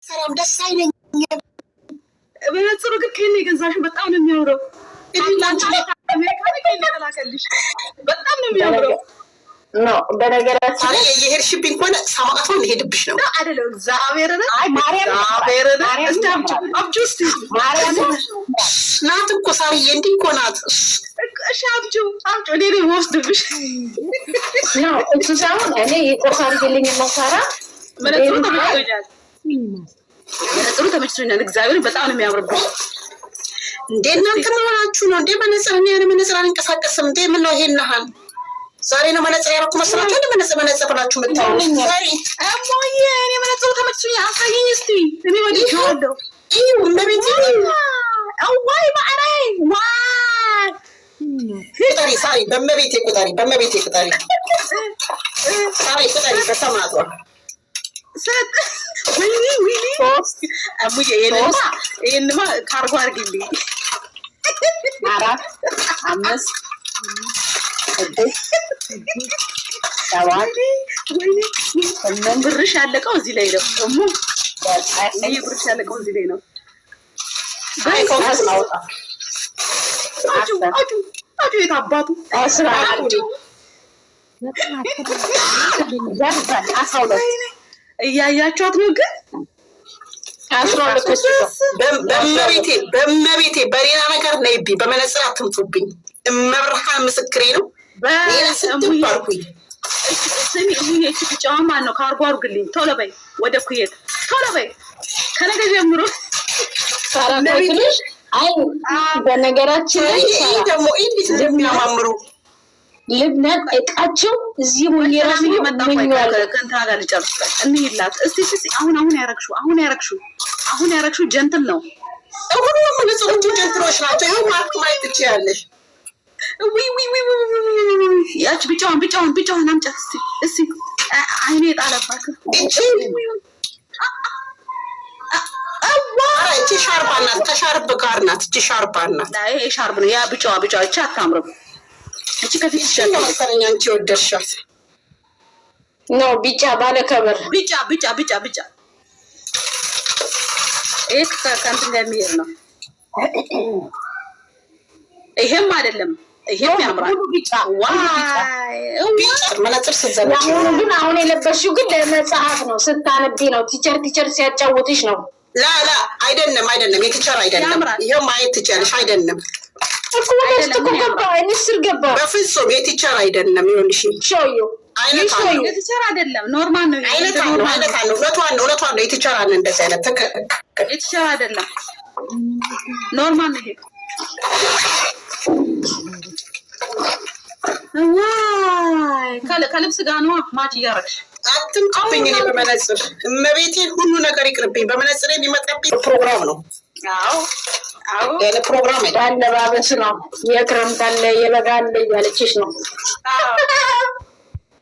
ሰላም ደስ አይለኝ። በነጽሩ ግን ከኔ ገዛሽው በጣም ነው የሚያምረው። በጣም ነው የሚያምረው። ኖ በነገራችን ላይ የሄድሽብኝ ከሆነ ሰማዕቷን ሄድብሽ ነው አይደለም። እግዚአብሔርን ናት እኮ ሳርዬ፣ እንዲህ እኮ ናት። እሺ አብጁ እኔ ነው የምወስድብሽ። እሱ ሳይሆን እኔ ይቆርሳ አድርግልኝ መሳራ መነጽሩ ተመችቶኛል። መነጽሩ ተመችቶኛል። እግዚአብሔርን በጣም ነው የሚያምርብሽ። እንዴ እናንተ ምን ሆናችሁ ነው እንዴ? መነጽር እኔ መነጽር አንንቀሳቀስም እንዴ? ምን ነው ይሄን ነሃል? ዛሬ ነው መነጽር ያደረኩ መስላችሁ እንዴ? መነጽር ብላችሁ መጣው። ዛሬ አሞዬ እኔ መነጽሩ ተመችቶኛል። አሳየኝ እስቲ። እኔ ወዲህ ወደው መቤት አዋይ ማዕራይ ዋይ ቁጠሪ ሳሪ፣ በመቤቴ ቁጠሪ፣ በመቤቴ ቁጠሪ ሳሪ፣ ቁጠሪ በሰማቷ ሰጥ ወይኔ አሙዬ ይሄንማ ካርጎ አድርጊልኝ። 4 5 7 ብርሽ ያለቀው እዚህ ላይ ነው። ደግሞ ብርሽ ያለቀው እዚህ ላይ ነው። የት አባቱ እያያቸዋት ነው ግን በመቤቴ በሌላ ነገር ነይብኝ፣ በመነጽር አትምጡብኝ። እመብርሃን ምስክሬ ነው። ስትባልኩኝ ስሚ እቺ ብቻዋ ማን ነው? ካርጎ አድርግልኝ ቶሎ በይ፣ ወደ ኩየት ቶሎ በይ። ከነገ ጀምሮ በነገራችን ላይ ደግሞ እንዴት እንደሚያማምሩ ልብነት እቃቸው እዚህ ሙየራስ ይመጣው ከእንትና ጋር ልጨርስ እንሂድላት እስቲ። አሁን ያረግሽው ጀንትል ነው። ሁሉም ንጹህ ጀንትሎች ናቸው። ይኸው ማርክ ማየት ትችያለሽ። ያች ብቻዋን አምጫት እስቲ። አይኔ ጣለባት። እቺ ሻርባ ናት፣ ከሻርብ ጋር ናት። እቺ ሻርባ ናት። ይሄ ሻርብ ነው። ያ ብቻዋ እቺ አታምርም። እቺ ከፊት ይሻላል መሰለኝ። አንቺ ወደድሻት ነው? ቢጫ ባለ ከበር ቢጫ ይሄ ከእንትን ጋር የሚሄድ ነው። ይሄም አይደለም፣ ይሄም ያምራል። ቢጫ መነጽር ስትዘጋጅ ግን አሁን የለበሽው ግን ለመጽሐፍ ነው፣ ስታነቢ ነው። ቲቸር ሲያጫውትሽ ነው። ላ አይደለም፣ የቲቸር አይደለም። ይሄው ማየት ትችያለሽ። አይደለም በፍጹም የቲቸር አይደለም። ይኸውልሽ የቲቸር አይደለም፣ ኖርማል ነው። አይነት አለው። እውነቷን ነው። የቲቸር አለ እንደዚህ አይነት የቲቸር አይደለም፣ ኖርማል ነው። ዋይ ከልብስ ጋር ነው ማች እያደረግሽ አትምጪብኝ። እኔ በመነጽር እመቤቴን ሁሉ ነገር ይቅርብኝ። በመነጽር የሚመጣብኝ ፕሮግራም ነው። አዎ ፕሮግራም አለባበስ ነው። የክረምት አለ የበጋ አለ እያለችሽ ነው።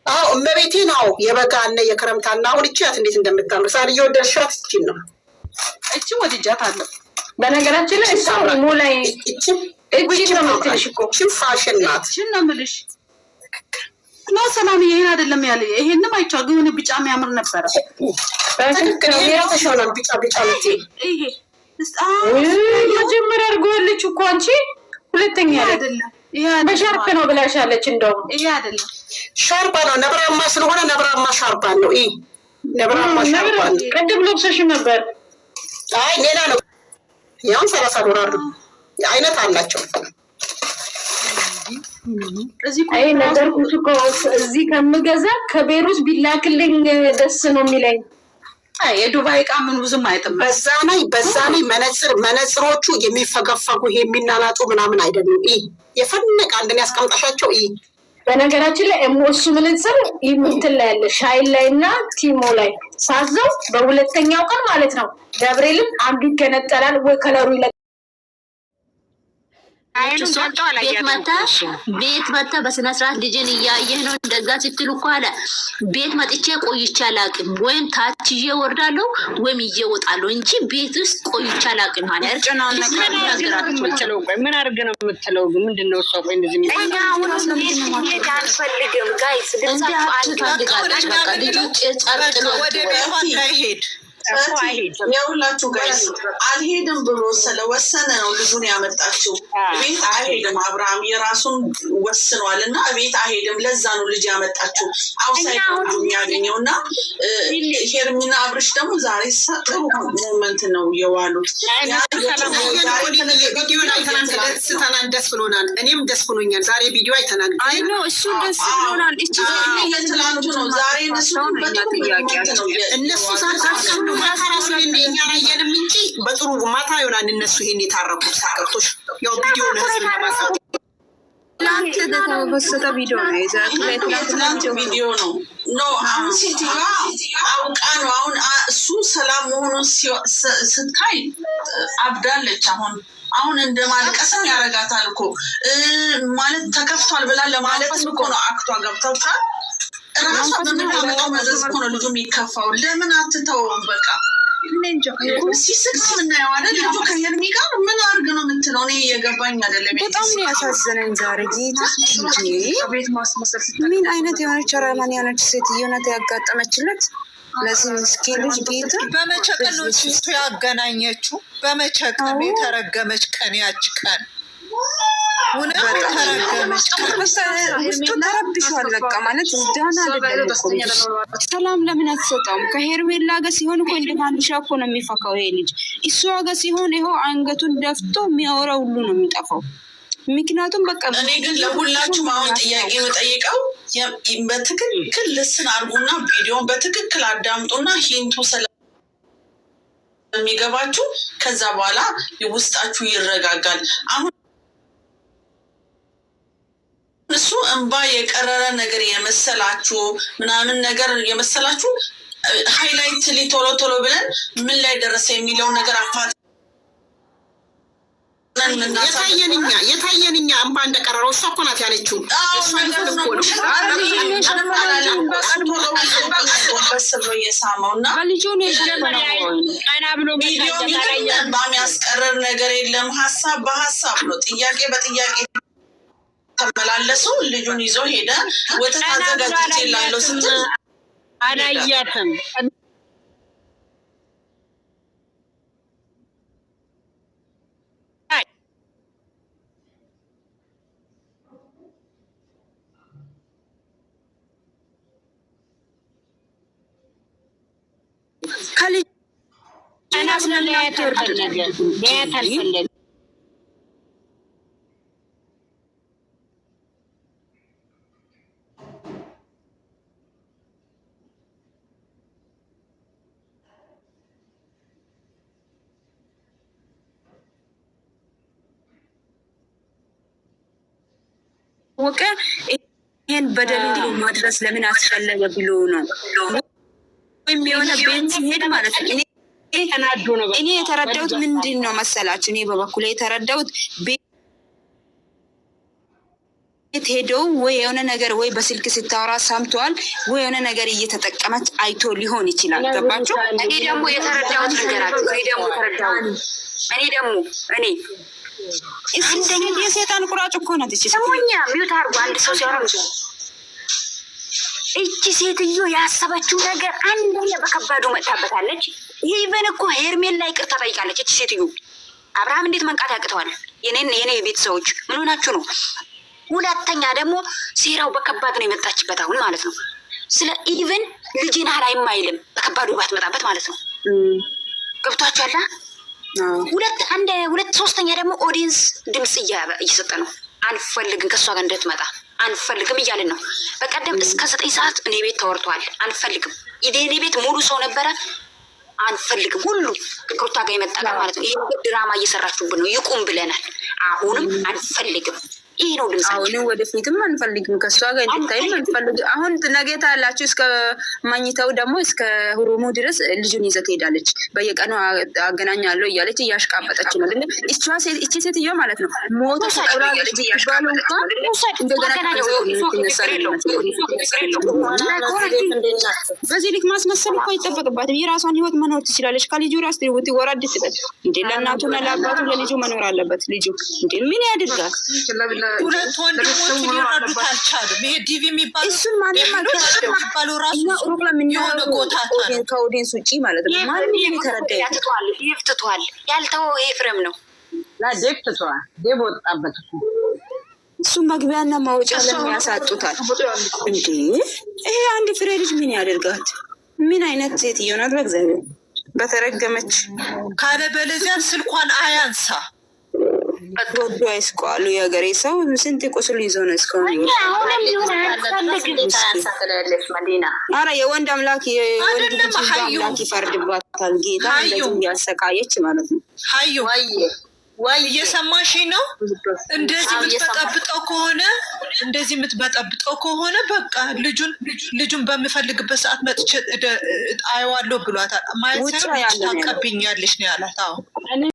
አዎ እመቤቴ ነው። የበጋ አለ የክረምት አለ። አሁን እቺ እንዴት እንደምታምር ሳር እየወደድሻት እቺን ነው። እቺ ወድጃት አለ። በነገራችን ላይ እሷ ሞላይ እቺ ነው የምትልሽ እኮ ፋሽን ናት። እቺን ነው የምልሽ። ነው ሰላም ይሄን አይደለም ያለ ይሄንም አይቻው ግን ቢጫ የሚያምር ነበረ። በትክክል ይሄ ተሾናል። ቢጫ ይሄ መጀመሪያ አድርገዋለች እኮ አንቺ። ሁለተኛ አይደለም በሻርፕ ነው ብላሻለች። እንደውም ይሄ አይደለም ሻርፓ ነው። ነብራማ ስለሆነ ነብራማ ሻርፓ ነው። ነብራማ ሻርፓ ነው። ቅድም ለብሰሽ ነበር። አይ ሌላ ነው። ያው $30 ነው። አይነት አላቸው። አይ ነገር እኮ እዚህ ከምገዛ ከቤሩት ቢላክልኝ ደስ ነው የሚለኝ። አይ የዱባይ ዕቃ ምን ብዙም አይጥም። በዛ ላይ መነጽሮቹ የሚፈገፈጉ የሚናናጡ ምናምን አይደሉም። የፈነቀ አንድን ያስቀምጣሻቸው። በነገራችን ላይ እሱ መነጽር እንትን ላይ ያለ ሻይን ላይ እና ቲሞ ላይ ሳዘው በሁለተኛው ቀን ማለት ነው ገብርኤልን አንዱ ይገነጠላል ወይ ከለሩ ይለ ቤት መታ በስነ ስርዓት ልጅን እያየህ ነው። እንደዛ ስትሉ እኮ አለ ቤት መጥቼ ቆይቼ አላውቅም። ወይም ታችዬ ወርዳለሁ ወይም እየወጣለሁ እንጂ ቤት ውስጥ ቆይቼ አላውቅም። ማለት ምን አድርገህ ነው የምትለው? ምንድን ነው እሷ? ቆይ እንደዚህ አልፈልግም ጋይስ ልጆች ጨርቅ ነው የሁላችሁ ጋይስ አልሄድም ብሎ ስለወሰነ ነው ልጁን ያመጣችው። ቤት አይሄድም አብርሃም የራሱን ወስኗል እና ቤት አይሄድም። ለዛ ነው ልጅ ያመጣችው አውሳይድ የሚያገኘው እና ሄርሚና አብርሽ ደግሞ ዛሬ ጥሩ ሞመንት ነው የዋሉት። ቪዲዮ ላይ ተናንተናል፣ ደስ ብሎናል። እኔም ደስ ብሎኛል። ዛሬ ቪዲዮ አይተናል። አይ ነው እሱ ደስ ብሎናል። እቺ የትላንቱ ነው ዛሬ እነሱ እነሱ ሳሳሱ ማታ ራሱ እኛ አየንም እንጂ በጥሩ ማታ ይሆናል እነሱ ይሄን የታረቁት ሳቀርቶች ያው ቪዲዮ ለህዝብ ለማሳወቅ የተወሰተ ቪዲዮ ነው። የትላንት ቪዲዮ ነው። ኖ አሁን ሴትዮዋ አውቃ ነው። አሁን እሱ ሰላም መሆኑን ስታይ አብዳለች። አሁን እንደ ማልቀስም ያረጋታል እኮ ማለት ተከፍቷል ብላ ለማለት እኮ ነው አክቷ ገብተውታል። ራሷ በምታመጣው መዘዝ እኮ ነው ልጁ የሚከፋው። ለምን አትተውም? በቃ ሲስቅ ምናየው አይደል? ልጁ ከሄርሚ ጋር ምን አድርግ ነው የምትለው? እኔ እየገባኝ አይደለም። በጣም ነው ያሳዘነኝ ዛሬ ጌታ። ምን አይነት የሆነች አራማን የሆነች ሴትዮ ናት ያጋጠመችለት ለዚህ ምስኪን ልጅ ጌታ። በመቼ ቀን ነው ቺስቱ ያገናኘችው? በመቼ ቀን የተረገመች ቀን ያች ቀን እውነት ተረገመች። ውስጡ ተረብሿል። በቃ ማለት ዳና አይደለም እኮ ሰላም ለምን አትሰጠውም? ከሄርሜላ ጋር ሲሆን እኮ እንደ ፋንዲሻ እኮ ነው የሚፈካው ይሄ ልጅ። እሷ ጋር ሲሆን ይኸው አንገቱን ደፍቶ የሚያወራ ሁሉ ነው የሚጠፋው። ምክንያቱም በቃ እኔ ግን ለሁላችሁም አሁን ጥያቄ የምጠይቀው በትክክል ልስን አድርጉና ቪዲዮን በትክክል አዳምጡና ሂንቱ ስለሚገባችሁ ከዛ በኋላ ውስጣችሁ ይረጋጋል። አሁን እሱ እንባ የቀረረ ነገር የመሰላችሁ ምናምን ነገር የመሰላችሁ ሃይላይት ቶሎ ብለን ምን ላይ ደረሰ የሚለውን ነገር አፋት የታየንኛ እንባ እንደቀረረው እሷ እኮ ናት ያለችው። እየሳመው እና የሚያስቀረር ነገር የለም። ሀሳብ በሀሳብ ነው፣ ጥያቄ በጥያቄ ተመላለሱ። ልጁን ይዞ ሄደ። ወተት አዘጋጅቼ ላለው ስትል አላያትም። ከልጅ ለያት አልፈለግም። ወቀ ይሄን በደል እንዲሁ ማድረስ ለምን አስፈለገ ብሎ ነው ወይም የሆነ ቤት ሲሄድ ማለት ነው። እኔ የተረዳሁት ምንድን ነው መሰላችሁ? እኔ በበኩሌ የተረዳሁት ቤት ሄደው ወይ የሆነ ነገር ወይ በስልክ ስታወራ ሰምተዋል ወይ የሆነ ነገር እየተጠቀመች አይቶ ሊሆን ይችላል። ገባችሁ? እኔ ደግሞ የተረዳሁት ነገር አለ። እኔ ደግሞ አንደኛ የሴጣን ቁራጭ እኮ ናት እቺ ሰሞኛ ሚውት አርጎ አንድ ሰው ሲያወራ እቺ ሴትዮ ያሰበችው ነገር አንደኛ በከባዱ መጣበታለች። ኢቨን እኮ ሄርሜላ ይቅርታ ጠይቃለች እቺ ሴትዮ። አብርሃም እንዴት መንቃት ያቅተዋል? የኔ ቤተሰቦች ምን ሆናችሁ ነው? ሁለተኛ ደግሞ ሴራው በከባድ ነው የመጣችበት አሁን ማለት ነው። ስለ ኢቨን ልጅን ሀላ አይማይልም በከባዱ ባትመጣበት ማለት ነው። ገብቷችኋል? ሁለት ሶስተኛ ደግሞ ኦዲየንስ ድምጽ እየሰጠ ነው። አንፈልግም ከሷ ጋር እንደትመጣ አንፈልግም እያልን ነው። በቀደም እስከ 9 ሰዓት እኔ ቤት ተወርቷል። አንፈልግም እኔ ቤት ሙሉ ሰው ነበረ። አንፈልግም ሁሉ ከሩታ ጋር የመጣ ማለት ነው። ይሄ ድራማ እየሰራችሁብን ነው። ይቁም ብለናል። አሁንም አንፈልግም። ይሄ ነው ድምጽ። አሁንም ወደፊትም አንፈልግም ከሷ ጋር እንድታይም አንፈልግም። አሁን ነገ ታላችሁ እስከ ማኝታው ደግሞ እስከ ሁሩሙ ድረስ ልጁን ይዘት ሄዳለች። በየቀኑ አገናኛለሁ እያለች እያሽቃበጠች ነው አይደል? እቺ ሴትዮ ማለት ነው ሞቶ ተቀብላለች እያሽቃበጠች ነው። እንደገና በዚህ ልክ ማስመሰል እኮ አይጠበቅባትም። የራሷን ህይወት መኖር ትችላለች። ከልጁ ራስ ወራድ ትበል እንዴ! ለእናቱና ለአባቱ ለልጁ መኖር አለበት። ልጁ እንዴ ምን ያድርጋል? ሁለት ወንድሞች ሊረዱት አልቻሉም። ይሄ ዲቪ የሚባለው እሱን ማንም የሚባለው ራሱ የሆነ ጎታታ ከኦዲየንስ ውጭ ማለት ነው። ማንም የተረዳ ይፍትቷል። ያልተወው ኤፍሬም ነው። ዴቭ ትቷል። ዴቭ ወጣበት እኮ እሱ መግቢያና ማውጫ ለምን ያሳጡታል እንዴ? ይሄ አንድ ፍሬ ልጅ ምን ያደርጋት? ምን አይነት ሴትዮ ናት? በእግዚአብሔር በተረገመች ካለ በለዚያ ስልኳን አያንሳ ወዶ አይስቋሉ። የሀገሬ ሰው ስንት ቁስል ይዞ ነው እስካሁን። አረ የወንድ አምላክ የወንድ አምላክ ይፈርድባታል። ጌታ እንደዚህ ያሰቃየች ማለት ነው። ሀዩ ወይ እየሰማሽ ነው? እንደዚህ የምትበጠብጠው ከሆነ በቃ ልጁን በምፈልግበት ሰዓት መጥቼ አየዋለሁ ብሏታል። ማየት ታቀብኛለሽ ነው ያላት።